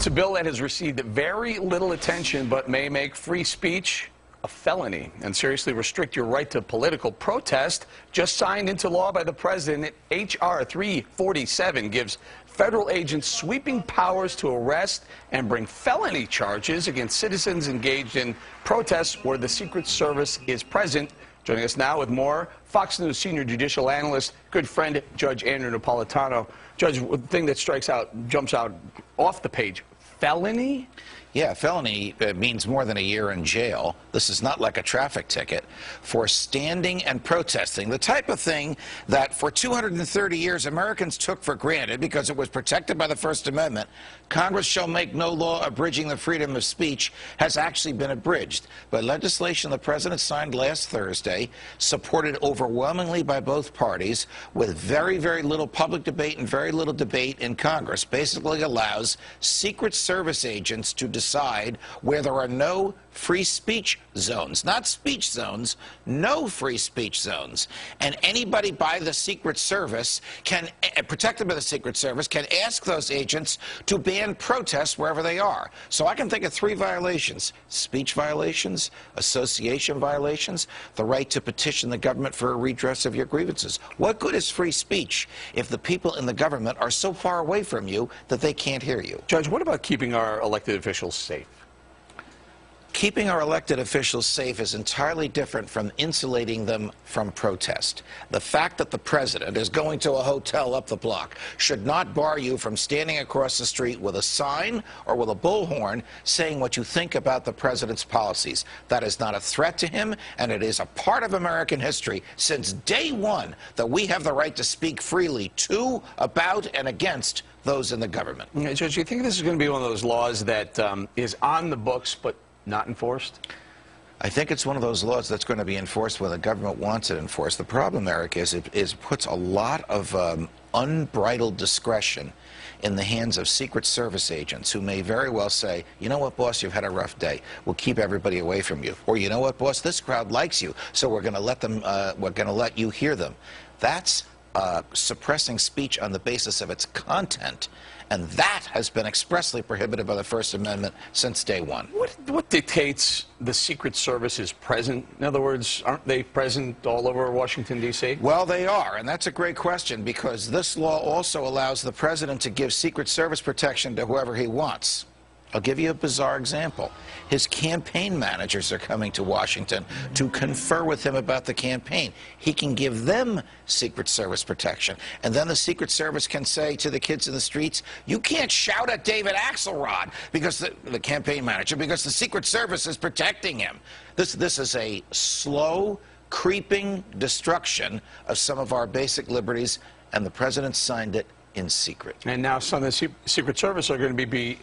It's a bill that has received very little attention but may make free speech a felony and seriously restrict your right to political protest. Just signed into law by the president, H.R. 347 gives federal agents sweeping powers to arrest and bring felony charges against citizens engaged in protests where the Secret Service is present. Joining us now with more, Fox News senior judicial analyst, good friend, Judge Andrew Napolitano. Judge, the thing that jumps out off the page, felony? Yeah, felony means more than a year in jail. This is not like a traffic ticket. For standing and protesting, the type of thing that for 230 years Americans took for granted because it was protected by the First Amendment, Congress shall make no law abridging the freedom of speech, has actually been abridged by legislation the president signed last Thursday, supported overwhelmingly by both parties, with very, very little public debate and very little debate in Congress. Basically allows Secret Service agents to decide where there are no free speech zones, not speech zones, no free speech zones. And anybody by the Secret Service can, protected by the Secret Service, can ask those agents to ban protests wherever they are. So I can think of 3 violations: speech violations, association violations, the right to petition the government for a redress of your grievances. What good is free speech if the people in the government are so far away from you that they can't hear you? Judge, what about keeping our elected officials safe? Keeping our elected officials safe is entirely different from insulating them from protest. The fact that the president is going to a hotel up the block should not bar you from standing across the street with a sign or with a bullhorn saying what you think about the president's policies. That is not a threat to him, and it is a part of American history since day one that we have the right to speak freely to, about, and against those in the government. Judge, do you think this is going to be one of those laws that is on the books but not enforced? I think it's one of those laws that's going to be enforced when the government wants it enforced. The problem, Eric, is it puts a lot of unbridled discretion in the hands of Secret Service agents who may very well say, you know what, boss, you've had a rough day. We'll keep everybody away from you. Or, you know what, boss, this crowd likes you, so we're going to let them, we're going to let you hear them. That's suppressing speech on the basis of its content, and that has been expressly prohibited by the First Amendment since day one. What dictates the Secret Service is present? In other words, aren't they present all over Washington, D.C.? Well, they are, and that's a great question, because this law also allows the president to give Secret Service protection to whoever he wants. I'll give you a bizarre example. His campaign managers are coming to Washington to confer with him about the campaign. He can give them Secret Service protection. And then the Secret Service can say to the kids in the streets, you can't shout at David Axelrod, because the campaign manager, because the Secret Service is protecting him. This is a slow, creeping destruction of some of our basic liberties, and the president signed it in secret. And now some of the Secret Service are going to be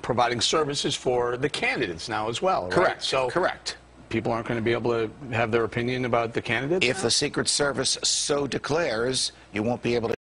providing services for the candidates now as well, right? Correct. So correct. People aren't going to be able to have their opinion about the candidates? If the Secret Service so declares, you won't be able to